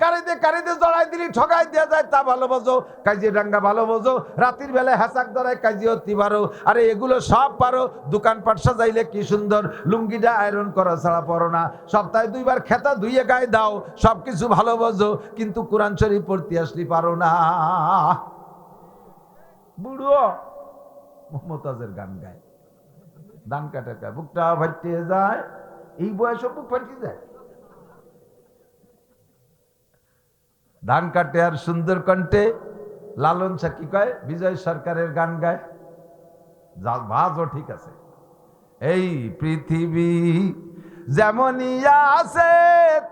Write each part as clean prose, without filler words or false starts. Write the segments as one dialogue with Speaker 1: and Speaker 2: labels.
Speaker 1: কারিতে জড়াই দিলি ঠগাই দেওয়া যায় তা ভালো বোঝো, কাজিরাঙ্গা ভালো বোঝো, রাতের বেলায় হ্যাসাক ধরায় কাজি হতে পারো, আরে এগুলো সব পারো। দোকানপাট সাজাইলে কি সুন্দর, লুঙ্গিটা আয়রন করা ছাড়া পড়ো না, সপ্তাহে 2 বার খেতা ধুইয়ে গায়ে দাও, সবকিছু ভালো বোঝো, কিন্তু কোরআন শরীফ পড়তে আসলি পারো না। বুড়ো মমতাজের গান গায়, ধান কাটা গায়, বুকটা ফাটিয়ে যায়, এই বয়সে বুক ফাটিয়ে যায়। ধান কাটে আর সুন্দর কণ্ঠে লালন শাহ কি কয়, বিজয় সরকারের গান গায়, ভাজও ঠিক আছে। এই পৃথিবী যেমনই আছে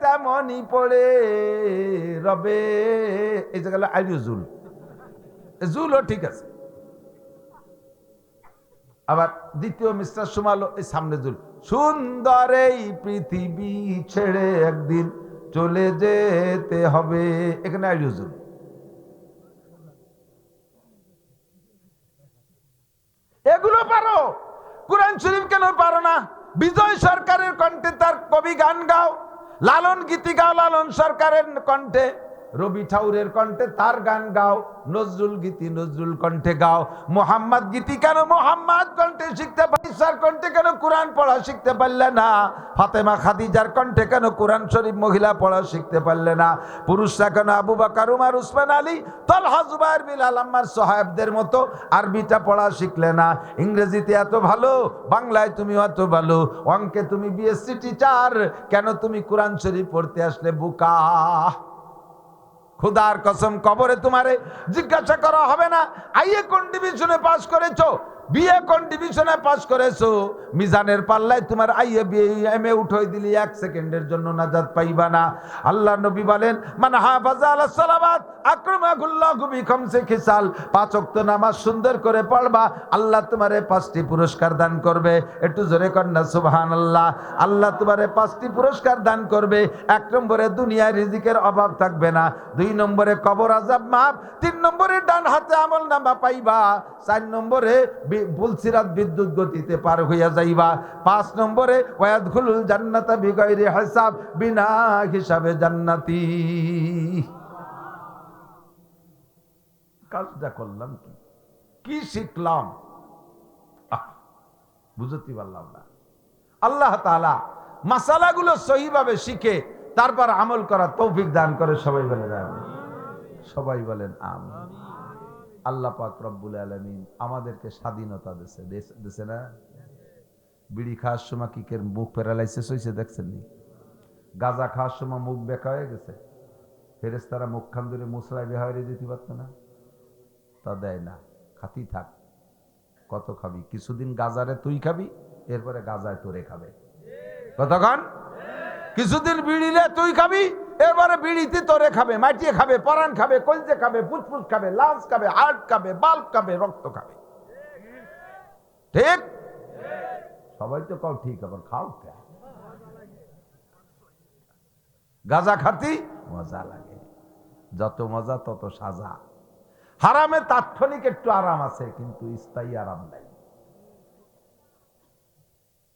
Speaker 1: তেমনই পড়ে রবে, এই যে গেল আইজুল, জুলও ঠিক আছে। আবার দ্বিতীয় মিস্টার সুমালো এই সামনে জুল, সুন্দর এই পৃথিবী ছেড়ে একদিন চলে যেতে হবে, এখানে আইজুল। এগুলো পারো, কোরআন শরীফ কেন পারো না? বিজয় সরকারের কণ্ঠে তার কবি গান গাও, লালন গীতি গাও লালন সরকারের কণ্ঠে, রবি ঠাকুরের কণ্ঠে তার গান গাও, নজরুল গীতি নজরুল কণ্ঠে গাও, মোহাম্মদ গীতি কেন মোহাম্মদ কণ্ঠে শিখতে পারিসার কণ্ঠে কেন কোরআন পড়া শিখতে পারলে না? ফাতেমা খাদিজার কণ্ঠে কেন কোরআন শরীফ মহিলা পড়া শিখতে পারলে না? পুরুষরা কেন আবু বকর উমর উসমান আলী তালহা জুবায়ের বিলাল আম্মার সাহাবদের মতো আরবিটা পড়া শিখলে না? ইংরেজিতে এত ভালো, বাংলায় তুমি এত ভালো, অঙ্কে তুমি বিএসসি টিচার, কেন তুমি কোরআন শরীফ পড়তে আসলে বোকা? খুদার কসম কবরে তোমারে জিজ্ঞাসা করা হবে না আইএ কোন ডিভিশনে পাস করেছো, বিএ কোন ডিভিশনে পাস করেছো, মিজানের পাল্লায় তোমার আইএ বিএ এমএ উঠাই দিলি 1 সেকেন্ডের জন্য নাজাত পাইবা না। আল্লাহ নবী বলেন, মান হাফাজা আলাস সালাওয়াত আকরামাহুল্লাহু বিখামসি খিসাল, 5 ওয়াক্ত নামাজ সুন্দর করে পড়বা, আল্লাহ তোমারে 5টি পুরস্কার দান করবে। একটু জোরে কর না সুবহানাল্লাহ। আল্লাহ তোমারে 5টি পুরস্কার দান করবে। 1 নম্বরে দুনিয়ায় রিজিকের অভাব থাকবে না, 2 নম্বরে কবর আযাব মাফ, 3 নম্বরে ডান হাতে আমলনামা পাইবা, 4 নম্বরে বুলসিরাত বিদ্যুৎ গতিতে পার হইয়া যাইবা, 5 নম্বরে ওয়ায়াদখুলুল জান্নাতা বিগাইরি হিসাব, বিনা হিসাবে জান্নাতি। কাজটা করলাম কি শিখলাম বুঝতে পারলাম না। আল্লাহ তাআলা মাসালাগুলো সহিভাবে শিখে তারপর আমল করার তৌফিক দান করে। সবাই বলেন আমিন, সবাই বলেন আমিন। আল্লাহ পাক রব্বুল আলামিন আমাদেরকে স্বাধীনতা দিয়েছে না? বিড়ি খাওয়ার সময় কি কের মুখ প্যারালাইসিস হয়েছে দেখছেন নি? গাঁজা খাওয়ার সময় মুখ বেঁকা হয়ে গেছে, ফেরেশতারা মুখখান ধরে মুসলাই বেহারে দিতে পারতো না? তা দেয় না, খাতি থাক। কত খাবি? কিছুদিন গাজারে তুই খাবি, এরপরে গাজায় তোরে খাবে। কতক্ষণ? কিছুদিন বিড়িলে তুই খাবি, এরপরে বিড়িতে তোরে খাবে, মাটিয়ে খাবে, পরান খাবে, কলজে খাবে, ফুসফুস খাবে, লাঞ্চ খাবে, হার্ট খাবে, বাল্ব খাবে, রক্ত খাবে। ঠিক? সবাই তো কাউ ঠিক, আবার খাও কে? গাঁজা খাতি মজা লাগে, যত মজা তত সাজা। হারামে তাৎক্ষণিক একটু আরাম আছে, কিন্তু স্থায়ী আরাম নাই।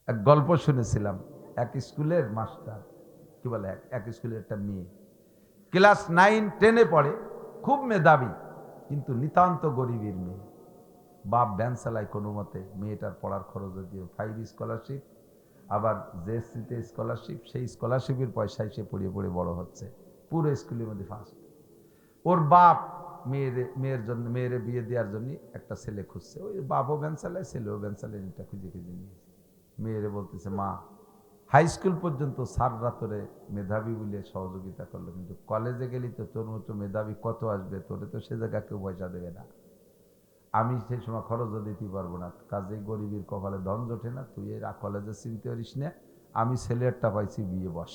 Speaker 1: এক গল্প শুনেছিলাম, এক স্কুলের মাস্টার, কি বলে, এক স্কুলের একটা মেয়ে ক্লাস 9-10-এ পড়ে, খুব মেধাবী, কিন্তু নিতান্ত গরিবের মেয়ে। বাপ ভ্যান চালায় কোনো মতে, মেয়েটার পড়ার খরচ দিয়ে 5 স্কলারশিপ, আবার জেএসসিতে স্কলারশিপ, সেই স্কলারশিপের পয়সায় সে পড়ে পড়ে বড় হচ্ছে, পুরো স্কুলের মধ্যে ফার্স্ট। ওর বাপ মেয়ের বিয়ে দেওয়ার জন্য একটা ছেলে খুঁজছে, ওই বাপও ভ্যান চালায়, ছেলেও ভ্যান চালায়, এটা খুঁজে খুঁজে নিয়েছে। মেয়েরে বলতেছে, মা হাই স্কুল পর্যন্ত স্যাররা তোরে মেধাবী বলে সহযোগিতা করলো, কিন্তু কলেজে গেলি তো তোর মতো মেধাবী কত আসবে, তোরে তো সে জায়গায় কেউ পয়সা দেবে না, আমি সেই সময় খরচও দিতে পারবো না, কাজেই গরিবের কপালে ধন জোটে না, তুই এর কলেজে চিনতে পারিস না, আমি ছেলেরটা পাইছি, বিয়ে বস।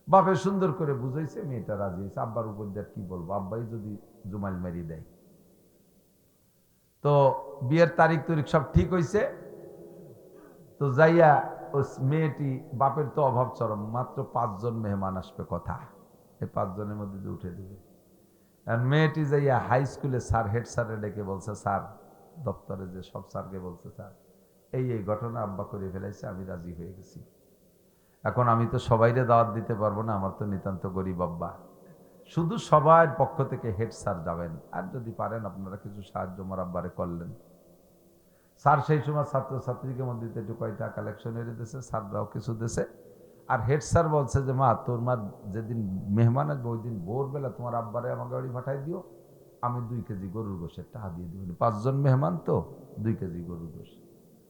Speaker 1: বাপে সুন্দর করে বুঝাইছে, মেয়েটা রাজি হয়েছে। আব্বার উপর দিয়ে কি বলবো, আব্বাই যদি জুমাইল মারিয়ে দেয়। তো বিয়ের তারিখ সব ঠিক হয়েছে। তো যাইয়া ওই মেয়েটি, বাপের তো অভাব চরম, মাত্র 5 জন মেহমান আসবে কথা, এই 5 জনের মধ্যে দিয়ে উঠে দেবে। আর মেয়েটি যাইয়া হাই স্কুলে স্যার, হেড স্যারে ডেকে বলছে, স্যার, দপ্তরে যে সব স্যারকে বলছে, স্যার এই ঘটনা আব্বা করে ফেলাইছে, আমি রাজি হয়ে গেছি। এখন আমি তো সবাইরে দাওয়াত দিতে পারবো না, আমার তো নিতান্ত গরিব আব্বা। শুধু সবার পক্ষ থেকে হেড স্যার যাবেন, আর যদি পারেন আপনারা কিছু সাহায্য আমার আব্বারে করলেন। স্যার সেই সময় ছাত্রছাত্রীকে মধ্যে একটু কয়টা কালেকশন এনে দিয়েছে, স্যাররাও কিছু দিয়েছে। আর হেড স্যার বলছে যে মা তোর মা যেদিন মেহমান আসবে ওই দিন ভোরবেলা তোমার আব্বারে আমার গাড়ি পাঠাই দিও, আমি 2 কেজি গরুর গোশের টাকা দিয়ে দিব। 5 জন মেহমান তো 2 কেজি গরুর গোশ।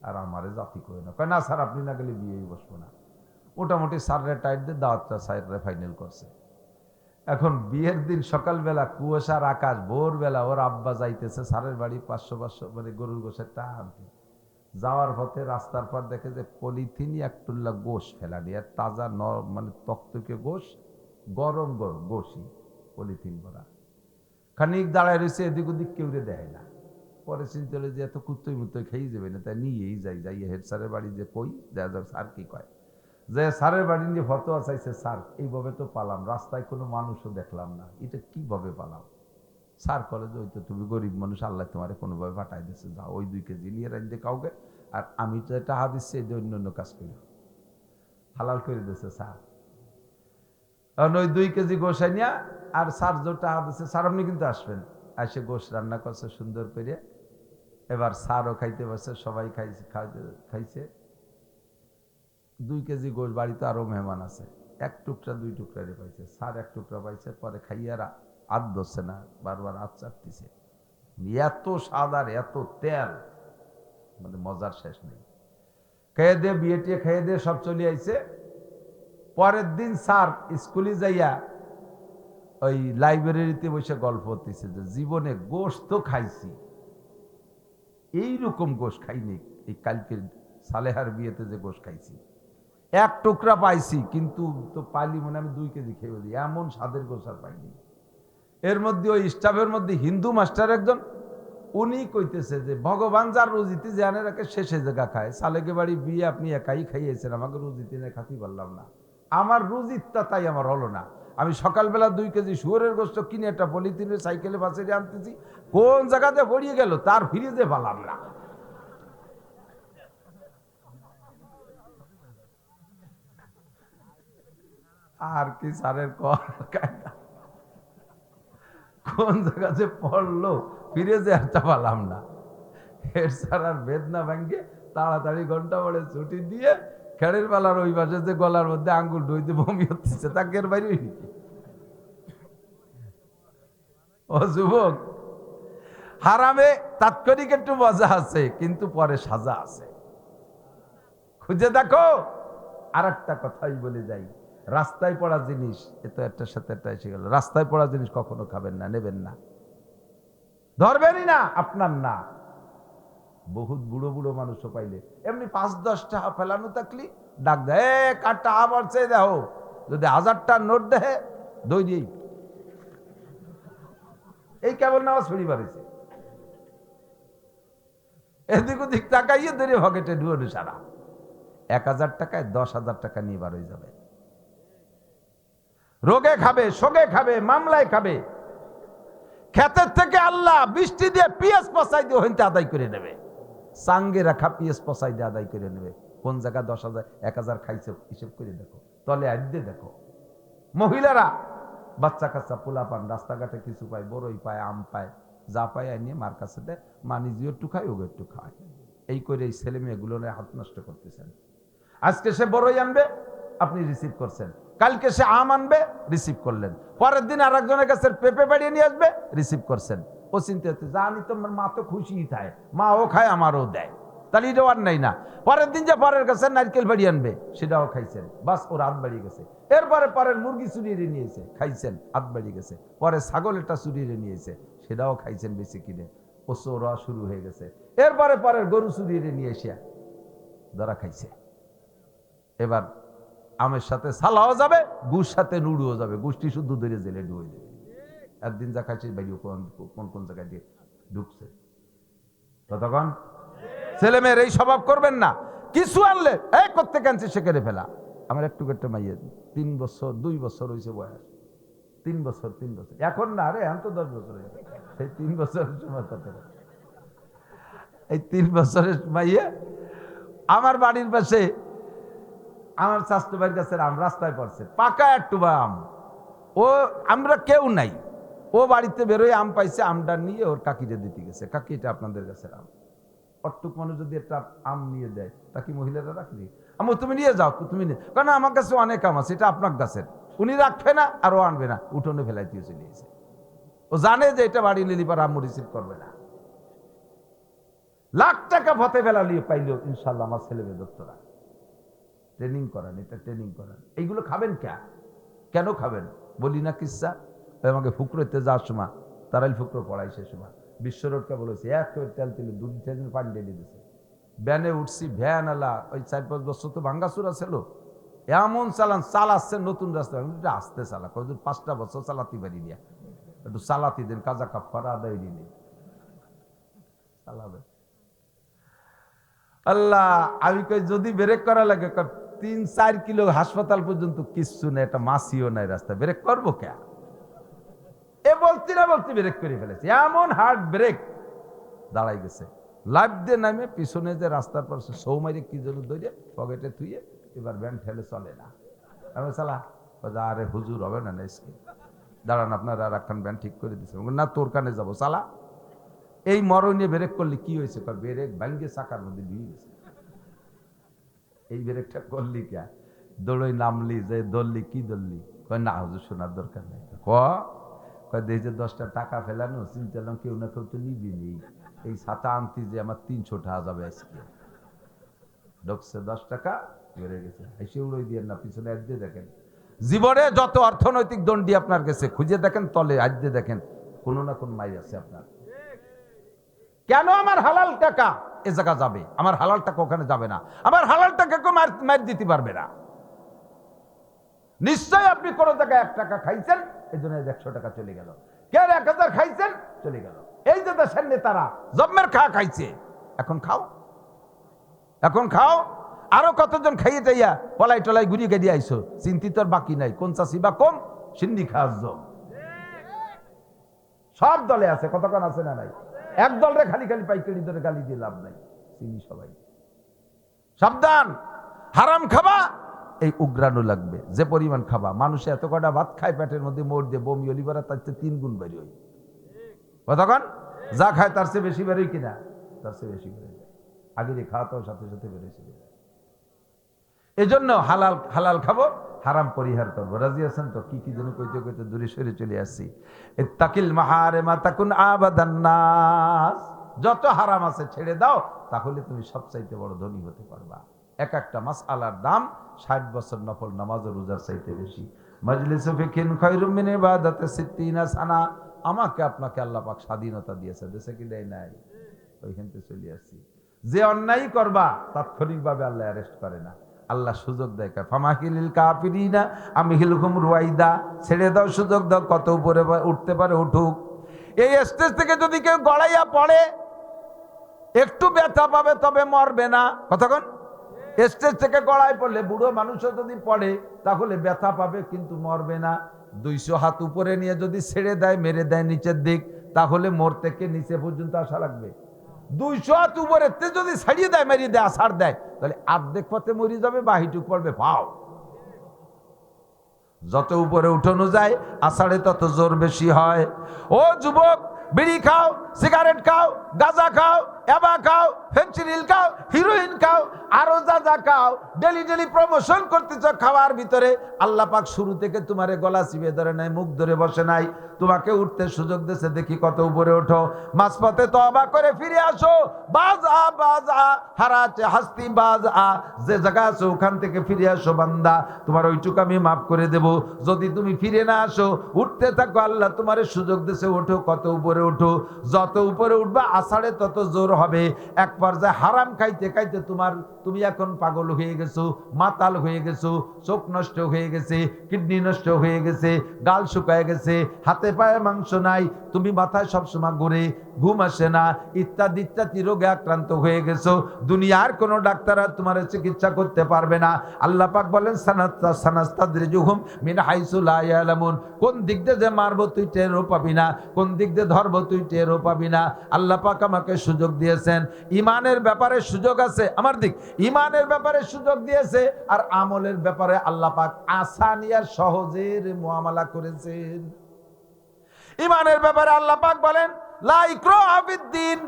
Speaker 1: আর আমারে জাতি করে না, কয় না স্যার আপনি না গেলে বিয়েই বসবো না। মোটামুটি স্যাররে টাইট দিয়ে দাওয়াতটা স্যাররে ফাইনাল করছে। এখন বিয়ের দিন সকালবেলা কুয়াশার আকাশ, ভোরবেলা ওর আব্বা যাইতেছে স্যারের বাড়ি 500 মানে গরুর গোশের টাকা আনতে। যাওয়ার পথে রাস্তার পর দেখে যে পলিথিনই একটুল্লা গোশ ফেলানি, আর তাজা মানে তক্তকে গোশ, গরম গরম গোশই পলিথিন ভরা। খানিক দাঁড়ায় রয়েছে, এদিক ওদিক কেউ দেয় না। পরে চিন্তা হলো যে এত কুত্তই মুত্তই খেয়ে যাবে না, তাই নিয়েই যাই হেড স্যারের বাড়ি যে কই দেখা যাক স্যার কি কয়। যে স্যারের বাড়ি নিয়ে ফতোয়া চাইছে, স্যার এইভাবে তো পালাম, রাস্তায় কোনো মানুষও দেখলাম না, এটা কিভাবে পালাম? স্যার কলেজে ওই তো তুমি গরিব মানুষ, আল্লাহ তোমার কোনোভাবে পাঠাই দিচ্ছে, যাও ওই 2 কেজি নিয়ে রাখতে কাউকে, আর আমি তো টাকা দিচ্ছি এই যে অন্য কাজ করি, হালাল করে দিচ্ছে স্যার। কারণ ওই 2 কেজি গোসাই নিয়ে, আর স্যার যে টাকা দিচ্ছে, স্যার আপনি কিন্তু আসবেন, এসে গোশ রান্না করছে সুন্দর করে। এবার স্যারও খাইতে পারছে, সবাই খাইছে। 2 কেজি গোশ, বাড়িতে আরো মেহমান আছে, 1 টুকরা 2 টুকরা পাইছে, স্যার 1 টুকরা পাইছে। পরে খাইয়ারা হাত ধরছে না, বারবার হাত চাপতেছে। এত স্বাদ আর এত তেল, মানে মজার শেষ নেই। খেয়ে দিয়ে বিয়েটিয়ে খেয়ে দিয়ে সব চলে আইছে। পরের দিন স্যার স্কুলে যাইয়া ওই লাইব্রেরিতে বসে গল্প করতেছে যে জীবনে গোশ তো খাইছি, এইরকম গোশ খাইনি, এই কালকে সালেহার বিয়েতে যে গোশ খাইছি 1 টুকরা পাইছি, কিন্তু তো পাইলি মনে আমি 2 কেজি খেয়ে দিই, এমন স্বাদের গোশ আর পাইনি। এর মধ্যে ওই স্টাফের মধ্যে হিন্দু মাস্টার একজন, উনি কইতেছে যে ভগবান যার রুজিতে জানে রাখে শেষে জায়গা খায়, সালেকে বাড়ি বিয়ে আপনি একাই খাইয়েছেন, আমাকে রুজিতে নিয়ে খাতি পারলাম না, আমার রুজিতটা তাই আমার হলো না। আমি সকালবেলা 2 কেজি শুয়োরের গোস্ত কিনে একটা পলিথিনের সাইকেলে বাসে আনতেছি, কোন জায়গাতে গড়িয়ে গেল তার ফিরিজে পালাম না। আর কি স্যারের কোন জায়গাতে পড়লো ফিরে যে একটা পালাম না। হেড স্যার আর বেদনা ভাঙ্গে তাড়াতাড়ি ঘন্টা পরে ছুটি দিয়ে খেড়ের বেলার ওই পাশে যে গলার মধ্যে আঙ্গুল ঢুইতে বমি হচ্ছে, তাকে এর বাইরে নাকি? ও যুবক, হারামে তাৎক্ষণিক একটু মজা আছে, কিন্তু পরে সাজা আছে, খুঁজে দেখো। আর একটা কথাই বলে যাই, রাস্তায় পড়া জিনিস, এতো একটার সাথে একটা এসে গেল, রাস্তায় পড়া জিনিস কখনো খাবেন না, নেবেন না, ধরবেনই না, আপনার না। বহুত বুড়ো বুড়ো মানুষও পাইলে এমনি 5-10 টাকা ফেলানো থাকলি ডাক দেয়, কার টাকা পড়ছে দেখো, যদি 1000 নোট দেয় দই দিই, এই কেবল নামাজ ছড়ি বাড়িছে, এদিক ওদিক তাকাইয়ে ধরে পকেটে ঢুয়ানো সারা 1000 টাকায় 10,000 টাকা নিয়ে বার হয়ে যাবে। রোগে খাবে, শোকে খাবে, মামলায় খাবে, ক্ষেতের থেকে আল্লাহ বৃষ্টি দিয়ে পিএস পচাই দিয়ে হইতে আদায় করে নেবে, সাঙ্গে রাখা পিএস পচাই দিয়ে আদায় করে নেবে। কোন জায়গা 10,000 1000 খাইছে হিসেব করে দেখো, তলে আড্ডে দেখো। মহিলারা বাচ্চা কাচ্চা পোলা পান রাস্তাঘাটে কিছু পায়, বড়ই পায়, আম পায়, যা পায় নিয়ে মার কাছে দেয়, মা নিজেও একটু খায়, ওকে একটু খায়, এই করে এই ছেলে মেয়েগুলো হাত নষ্ট করতেছেন। আজকে সে বড়ই আনবে, আপনি রিসিভ করছেন, কালকে সে আম আনবে, রিসিভ করলেন, পরের দিন আর একজনের কাছে পেঁপে বাড়িয়ে নিয়ে আসবে, রিসিভ করছেন। ও চিন্তা হচ্ছে জানি তোমার মা তো খুশিই খায়, মা ও খায় আমারও দেয়, তাহলে এটাও আর নাই না। পরের দিন যে পরের কাছে নারকেল বাড়ি আনবে, সেটাও খাইছেন, বাস ওর হাত বাড়িয়ে গেছে। এরপরে পরের মুরগি চুরিয়ে নিয়েছে, খাইছেন, হাত বাড়িয়ে গেছে। পরে ছাগল একটা চুরিয়ে নিয়েছে, সেটাও খাইছেন বেশি কিনে, ও চোরা শুরু হয়ে গেছে। এরপরে পরের গরু চুরিয়ে নিয়ে এসে ধরা খাইছে। এবার আমের সাথে সালাও যাবে, গুড় সাথে নুড়ুও যাবে, গুষ্টি শুদ্ধ ধরে জেলে ডুবে দেবে। একদিন যা খাইছে বাইরে কোন কোন জায়গায় দিয়ে ঢুকছে। ততক্ষণ ছেলে মেয়ের এই স্বভাব করবেন না। কিছু আনলে এই করতে কানছে সে কেড়ে ফেলা। আমার একটু একটা মাইয়ে 3 বছর 2 বছর হয়েছে বয়স, 3 বছর এখন না রে, এখন তো 10 বছর হয়েছে। এই 3 বছরের সময় কত, এই 3 বছরের মাইয়ে আমার বাড়ির পাশে আমার চাচতো ভাইয়ের গাছের আম রাস্তায় পড়ছে, পাকা একটু আম। ও আমরা কেউ নাই, ও বাড়িতে বেরোয় আম পাইছে, আমটা নিয়ে ওর কাকিরে দিতে গেছে, কাকি এটা আপনাদের গাছের আম। অটুক মানুষ যদি একটা আম নিয়ে দেয় তা কি মহিলারা রাখবে? আমু তুমি নিয়ে যাও, তুমি নিয়ে, কারণ আমার কাছে অনেক আম আছে, এটা আপনার গাছের। উনি রাখবে না আর ও আনবে না, উঠোনে ফেলাই দিয়ে চলে গেছে। ও জানে যে এটা বাড়ি নিলি পর আম্মু রিসিভ করবে না। লাখ টাকা ফতে ফেলা নিয়ে পাইলেও ইনশাল্লাহ আমার ছেলে মেয়ে দত্তরা ট্রেনিং করান, এটা ট্রেনিং করান। এইগুলো খাবেন কেন খাবেন বলি না কিসা। আমাকে ফুকরোতে যাওয়ার সময় তারাই ফুকরো পড়াই, সে সময় বিশ্বরোডকে বলেছে এক তেল তেলে 2-3 দিন পানি ঢেলে দিয়েছে। ভ্যানে উঠছি, ভ্যান আলা ওই 4-5 বছর তো ভাঙ্গাচুরা ছিল, এমন চাল আসছে নতুন রাস্তা, আসতে চালা কতদূর 5টা বছর চালাতে পারি দিয়া, একটু চালাতে দেন, কাজা কাপড় আদায় দিলে চালাবে। আল্লাহ, আমি কই যদি ব্রেক করা লাগে 3-4 কিলো হাসপাতাল পর্যন্ত কিচ্ছু নেই, একটা মাসিও নাই রাস্তা, ব্রেক করবো কে? এ বলতে না বলতে ব্রেক করে ফেলেছে, এমন হার্ড ব্রেক দাঁড়াই গেছে। লাইফ দিয়ে নামে পিছনে যে রাস্তার পর সৌমাইরে কি জন্য ধরে পকেটে থুয়ে এবার ভ্যান ঠেলে চলে না। আমি চালা আরে হুজুর হবে না স্কিল, দাঁড়ান আপনারা আর একখান ভ্যান ঠিক করে দিচ্ছে না, তোর কানে যাবো চালা। এই মরণে ব্রেক করলে কি হয়েছে? ব্রেক ভাঙ্গে চাকার মধ্যে ঢুকে গেছে। এই ব্রেকটা করলি কে? দৌড়ই নামলি যে দৌড়লি, কি দৌড়লি? কয় না হুজুর শোনার দরকার নেই। কয় যে 10টা টাকা ফেলানো চিন্তা করলাম কেউ না কেউ তো নিবি নি, এই ছাতা আনতি যে আমার 300 টাকা যাবে আজকে। ঢুকছে 10 টাকা বেড়ে গেছে, এসে উড়োই দিয়ে না, পিছনে আজ দিয়ে দেখেন। জীবনে যত অর্থনৈতিক দণ্ডি আপনার কাছে খুঁজে দেখেন, তলে আজ দিয়ে দেখেন কোনো না কোন মাই আছে আপনার। কেন আমার হালাল টাকা এ জায়গা যাবে, আমার হালাল টাকা ওখানে যাবে না, আমার হালাল টাকা কেউ মার দিতে পারবে না। নিশ্চয় আপনি কোন জায়গায় 1 টাকা খাইছেন, এই জন্য 100 টাকা চলে গেল। কে 1000 খাইছেন, চলে গেল। এই যে দেশের নেতারা জম্মের খাইছে, এখন খাও। আরো কতজন খাইয়ে যাইয়া পলাই টলাই ঘুরিয়ে গেড়িয়ে আইসো, চিন্তিত বাকি নাই। কোন চাষি বা কম, সিন্দি খাওয়ার জম। সব দলে আছে, কতক্ষণ আছে না নাই? এক দলরে খালি পাইকারি ধরে গালি দিয়ে লাভ নাই, চিনি সবাই। সাবধান, হারাম খাবা এই উগ্রাণু লাগবে। যে পরিমাণ খাবা, মানুষে এত কটা ভাত খায় পেটের মধ্যে মোড় দিয়ে বমি অলিভারা তার চেয়ে 3 গুণ বেরিয়ে। কতক্ষণ যা খায় তার চেয়ে বেশি বেরোয় কিনা, তার চেয়ে বেশি বেরোয় যায়। আগে যে খাওয়াতেও সাথে সাথে বেরোয় চলে যায়। এই জন্য হালাল খাবো, হারাম পরিহার করবো। রাজি আছেন তো? কি যেন কইতে কইতে দূরে সরে চলে আসছি। ইত্তাকিল মাহারিমা তাকুন আবাদান নাস। যত হারাম আছে ছেড়ে দাও, তাহলে তুমি সবচাইতে বড় ধনী হতে পারবা। এক একটা মাসআলার দাম 60 বছর নফল নামাজ ও রোজার চাইতে বেশি। মাজলিসু ফিকিন খায়রুম মিন ইবাদাতি 60 সানা। আমাকে আপনাকে আল্লাহ পাক স্বাধীনতা দিয়েছে, দেশে কি দেয় নাই? ওইখান থেকে চলে আসছি। যে অন্যায় করবা তাৎক্ষণিকভাবে আল্লাহ অ্যারেস্ট করে না, আল্লাহ সুযোগ দেয়। ফামাহিলিল কাফিরিনা আমহিলহুম রুয়াইদা। ছেড়ে দাও, সুযোগ দাও, কত উপরে উঠতে পারে উঠুক। এই স্টেজ থেকে যদি কেউ গড়াইয়া পড়ে, একটু ব্যথা পাবে, তবে মরবে না। কতক্ষণ? স্টেজ থেকে গড়াই পড়লে, বুড়ো মানুষও যদি পড়ে তাহলে ব্যথা পাবে, কিন্তু মরবে না। 200 হাত উপরে নিয়ে যদি ছেড়ে দেয়, মেরে দেয় নিচের দিক, তাহলে মোর থেকে নিচে পর্যন্ত আসা লাগবে। 200 হাত উপরে যদি ছাড়িয়ে দেয়, মেরিয়ে দেয়, আছাড় দেয়, তাহলে অর্ধেক পথে মরি যাবে, বাহিটুক পড়বে পাও। যত উপরে উঠানো যায় আষাঢ়ে তত জোর বেশি হয়। ও যুবক, বিড়ি খাও, সিগারেট খাও, গাঁজা খাও, এবা খাও, ফেন্সিডিল খাও, হিরোইন খাও, আরো যা খাও, ডেলি প্রমোশন করতেছ খাওয়ার ভিতরে। আল্লাহ পাক শুরু থেকে তোমারে গলা চিপে ধরে নাই, মুখ ধরে বসে নাই, তোমাকে উঠতে সুযোগ দিয়েছে। দেখি কত উপরে ওঠো। মাঝপথে তওবা করে ফিরে আসো। বাজ আ হারাতে হাস্তি বাজ আ। যে জায়গা আছো ওখান থেকে ফিরে আসো বান্দা, তোমার ওইটুকু আমি মাফ করে দেব। যদি তুমি ফিরে না আসো, উঠতে থাকো, আল্লাহ তোমারে সুযোগ দিয়েছে, ওঠো, কত উপরে ওঠো। যত উপরে উঠবা আষাঢ়ে তত জোর হবে। এক পর্যায়ে হারাম খাইতে খাইতে তুমি এখন পাগল হয়ে গেছো, মাতাল হয়ে গেছো, চোখ নষ্ট হয়ে গেছে, কিডনি নষ্ট হয়ে গেছে, গাল শুকায় গেছে, হাতে পায়ে মাংস নাই, তুমি মাথায় সবসময় ঘুরে, ঘুম আসে না, ইত্যাদি রোগে আক্রান্ত হয়ে গেছো। দুনিয়ার কোনো ডাক্তার আর তোমার চিকিৎসা করতে পারবে না। আল্লাহ পাক বলেন সানাস্তাদরিজুহুম মিন হাইসু লা ইয়ালামুন। কোন দিক দিয়ে যে মারবো তুই টেরও পাবি না, কোন দিক দিয়ে ধরবো তুই টেরও পাবি না। আল্লাহ পাক আমাকে সুযোগ দিয়েছেন। ইমান ইমানের ব্যাপারে সুযোগ আছে, আমার দিক, ইমানের ব্যাপারে সুযোগ দিয়েছে, আর আমলের ব্যাপারে আল্লাহ পাক আসানিয়ার সহজের মুআমালা করেছেন। ইমানের ব্যাপারে আল্লাহ পাক বলেন লা ইকরাহা ফিদ্দিন।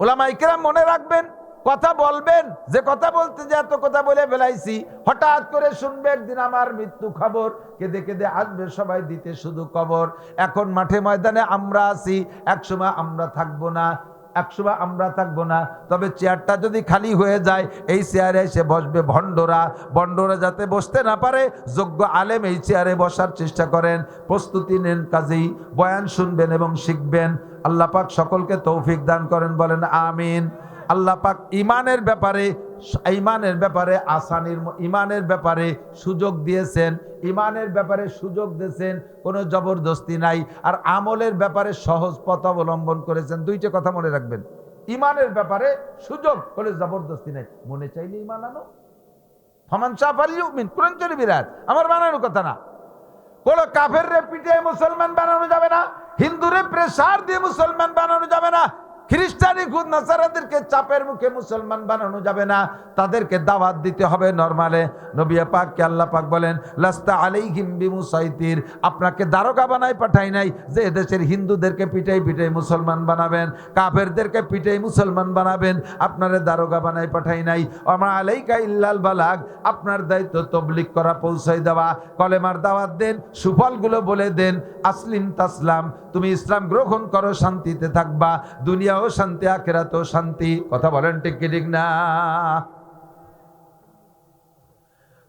Speaker 1: উলামায়ে কেরাম মনে রাখবেন, কথা বলবেন, যে কথা বলতে যে এত কথা বলে ফেলাইছি, হঠাৎ করে শুনবে একদিন আমার মৃত্যু খবর, কেঁদে কেঁদে আসবে সবাই দিতে শুধু কবর। এখন মাঠে ময়দানে আমরা আছি, একসময় আমরা থাকবো না, একসময় আমরা থাকবো না। তবে চেয়ারটা যদি খালি হয়ে যায়, এই চেয়ারে এসে বসবে ভণ্ডরা। ভণ্ডরা যাতে বসতে না পারে, যোগ্য আলেম এই চেয়ারে বসার চেষ্টা করেন, প্রস্তুতি নেন। কাজেই বয়ান শুনবেন এবং শিখবেন। আল্লাহ পাক সকলকে তৌফিক দান করেন, বলেন আমিন। আল্লাহ পাক ইমানের ব্যাপারে আসানির, ইমানের ব্যাপারে সুযোগ দিয়েছেন, ইমানের ব্যাপারে সুযোগ দিয়েছেন, কোনো জবরদস্তি নাই। আর আমলের ব্যাপারে সহজ পথ অবলম্বন করেছেন। দুইটা কথা মনে রাখবেন, ইমানের ব্যাপারে সুযোগ, কোনো জবরদস্তি নাই, মনে চাইলে ইমান আনো। ফামান শাআ ফালইউমিন, কোরআন শরীফ বিরাট, আমার বানানোর কথা না। কোন কাফেররে পিটে মুসলমান বানানো যাবে না, হিন্দুরে প্রেসার দিয়ে মুসলমান বানানো যাবে না, খ্রিস্টানি খুদ নাসারাদেরকে চাপের মুখে মুসলমান বানানো যাবে না, তাদেরকে দাওয়াত দিতে হবে নরমালে। নবী পাককে আল্লাহ পাক বলেন লাস্তা আলাইহিম বিমুসাইতির, আপনাকে দারোগা বানাই পাঠাই নাই যে এদেশের হিন্দুদেরকে পিটাই পিটাই মুসলমান বানাবেন, কাফেরদেরকে পিটাই মুসলমান বানাবেন, আপনারে দারোগা বানাই পাঠাই নাই। আমা আলাইকা ইল্লাল বালাগ, আপনার দায়িত্ব তবলিগ করা, পৌঁছাই দেওয়া, কলেমার দাওয়াত দেন, সুফলগুলো বলে দেন। আসলিম তাসলাম, তুমি ইসলাম গ্রহণ করো, শান্তিতে থাকবা, দুনিয়াও শান্তি আখিরাতেও শান্তি। কথা বলেন ঠিক কি ঠিক না?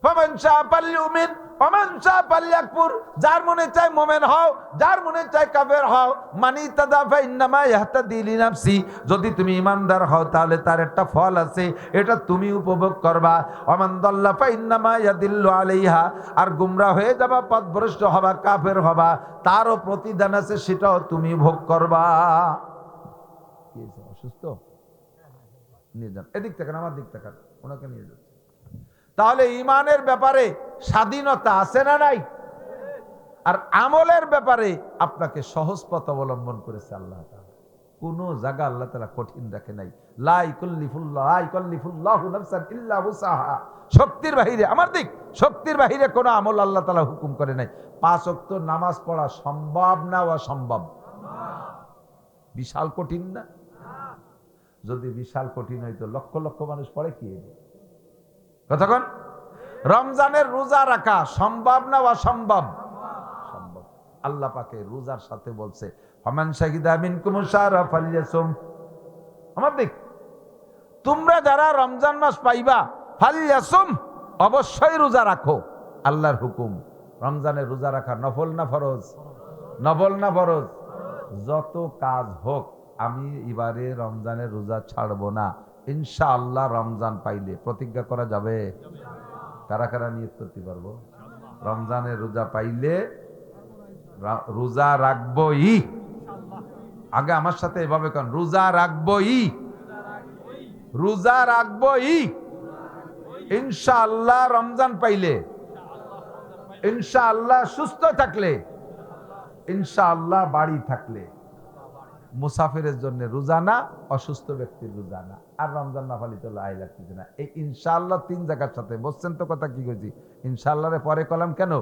Speaker 1: ফামান শাআ ফালইউমিন ওয়ামান শাআ ফালইয়াকফুর, যার মনে চায় মুমিন হও, যার মনে চায় কাফের হও। মানি তাদাফা ইন্নামা ইয়াহতাদি লিনাফসি, যদি তুমি ইমানদার হও তাহলে তার একটা ফল আছে, এটা তুমি উপভোগ করবা। ওয়ামান দাল্লা ফা ইন্নামা ইয়াদিল্লু আলাইহা, আর গুমরা হয়ে যাবা, পথভ্রষ্ট হবা, কাফের হবা, তারও প্রতিদান আছে, সেটাও তুমি ভোগ করবা। কি হয়েছে, অসুস্থ? নিয়ে যান, এদিক থেকে আমার দিক থেকে, ওনাকে নিয়ে যান। তাহলে ইমানের ব্যাপারে স্বাধীনতা আছে না নাই? আর আমলের ব্যাপারে আপনাকে সহজ পথ অবলম্বন করেছে আল্লাহ তাআলা। কোন জায়গা আল্লাহ তাআলা কঠিন রাখে নাই। লা ইকাল্লিফুল্লাহু নাফসান ইল্লা উসাহা, শক্তির বাহিরে, আমার দিক, শক্তির বাহিরে কোনো আমল আল্লাহ তাআলা হুকুম করে নাই। 5 ওয়াক্ত নামাজ পড়া সম্ভব না অসম্ভব? বিশাল কঠিন না? যদি বিশাল কঠিন হইতো লক্ষ লক্ষ মানুষ পড়ে কি? কতক্ষণ? রমজানের রোজা রাখা সম্ভব না অসম্ভব? সম্ভব। আল্লাহ পাকে রোজার সাথে বলছে ফামান শাহিদা মিনকুমুশ শাহরা ফালইয়াসুম, আমার দিক, তোমরা যারা রমজান মাস পাইবা ফালইয়াসুম, অবশ্যই রোজা রাখো। আল্লাহর হুকুম। রমজানের রোজা রাখা নফল না ফরজ? নফল না ফরজ? যত কাজ হোক, আমি এবারে রমজানের রোজা ছাড়বো না, ইনশাআল্লাহ রমজান পাইলে প্রতিজ্ঞা করা যাবে? কারা কারা নিয়ত করতে পারবো? রমজানের রোজা পাইলে রোজা রাখবোই। আগে আমার সাথে এভাবে করেন, রোজা রাখবোই, রোজা রাখবোই ইনশাআল্লাহ রমজান পাইলে, ইনশাআল্লাহ সুস্থ থাকলে, ইনশাআল্লাহ বাড়ি থাকলে। মুসাফিরের জন্য রোজা না, অসুস্থ ব্যক্তির রোজা না। আর রমজান না পালি তো লাই লাগতেছে না। এই ইনশাআল্লাহ 3 জায়গার সাথে বসছেন তো, কথা কি কইছি? ইনশাআল্লাহরে পরে কলাম কেন?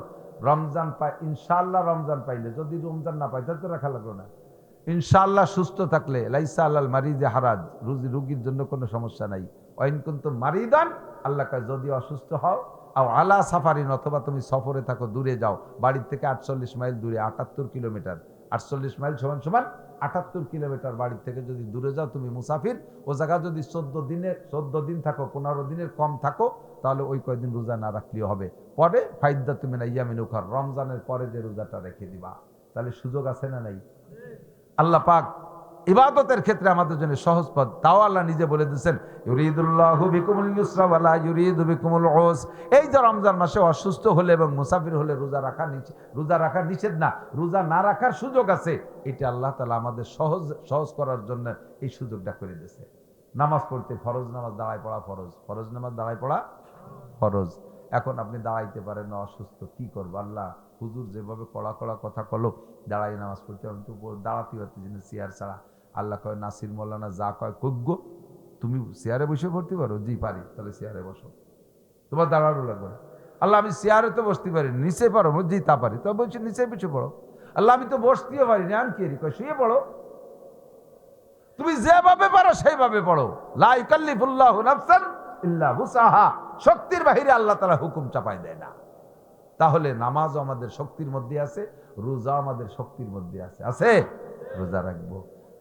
Speaker 1: রমজান পাই, ইনশাআল্লাহ রমজান পাইলে, যদি রমজান না পাই তাহলে তো রাখা লাগলো না। ইনশাআল্লাহ সুস্থ থাকলে, লাইসা আলাল মারিদে হারাজ, রোগীর জন্য কোনো সমস্যা নাই। ওয়াইন কুনতুম মারিদান, আল্লাহ কয় যদি অসুস্থ হও, আও আলা সাফারিন, অথবা তুমি সফরে থাকো, দূরে যাও, বাড়ির থেকে 48 মাইল দূরে, 78 কিলোমিটার, 48 মাইল সমান সমান 78 কিলোমিটার বাড়ির থেকে যদি দূরে যাও, তুমি মুসাফির, ও জায়গা যদি 14 দিন থাকো, 15 দিনের কম থাকো, তাহলে ওই কয়দিন রোজা না রাখলেও হবে। পরে ফাইদা তুমি না ইয়ামিন উখার, রমজানের পরে যে রোজাটা রেখে দিবা। তাহলে সুযোগ আছে না নাই? আল্লাহ পাক ইবাদতের ক্ষেত্রে আমাদের জন্য সহজ পথ, তাও আল্লাহ নিজে বলে দিয়েছেন ইউরিদুল্লাহু বিকুমুল ইউসরা ওয়া লা ইউরিদু বিকুমুল উসর। এই যে রমজান মাসে অসুস্থ হলে এবং মুসাফির হলে রোজা রাখা নিষেধ না, রোজা না রাখার সুযোগ আছে। এটা আল্লাহ তাআলা আমাদের সহজ করার জন্য এই সুযোগটা করে দিয়েছে। নামাজ পড়তে, ফরজ নামাজ দাঁড়ায় পড়া ফরজ, ফরজ নামাজ দাঁড়ায় পড়া ফরজ। এখন আপনি দাঁড়াইতে পারেন না, অসুস্থ, কি করবো? আল্লাহ হুজুর যেভাবে কড়া কড়া কথা কলো, দাঁড়াই নামাজ পড়তে, দাঁড়াতে পারতেছি না চেয়ার ছাড়া। আল্লাহ কয় নাসির মৌলানা যা কয় কজ্ঞ, তুমি চেয়ারে বসে পড়তে পারো? জি পারি। তাহলে চেয়ারে বসো, তোমার দাঁড়ানো লাগবে না। আল্লাহ আমি চেয়ারে তো বসতে পারি, নিচে পারো? জি তা পারি। তো বলছি নিচে বসে পড়ো। আল্লাহ আমি তো বসতেও পারি না, আমি কি করি? শুয়ে পড়ো। তুমি যেভাবে পারো সেইভাবে পড়ো। লা ইউকাল্লিফুল্লাহু নাফসান ইল্লা উসাহা। শক্তির বাহিরে আল্লাহ তাআলা হুকুম চাপায় দেয় না। তাহলে নামাজ আমাদের শক্তির মধ্যে আছে, রোজা আমাদের শক্তির মধ্যে আছে। আছে? রোজা রাখবো।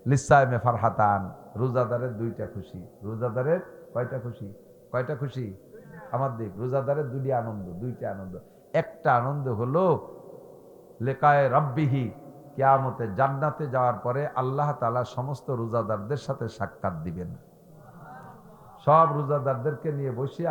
Speaker 1: লিসাইমে ফারহাতান, রোজাদারের দুইটা খুশি। রোজাদারের কয়টা খুশি? কয়টা খুশি? আমার দিক, রোজাদারের দুইটা আনন্দ, দুইটা আনন্দ। একটা আনন্দ হলো লেকায়ে রাব্বিহি, কিয়ামতে জান্নাতে যাওয়ার পরে আল্লাহ তাআলা সমস্ত রোজাদারদের সাথে সাক্ষাৎ দিবেন। সব রোজাদারদেরকে নিয়ে বসিয়ে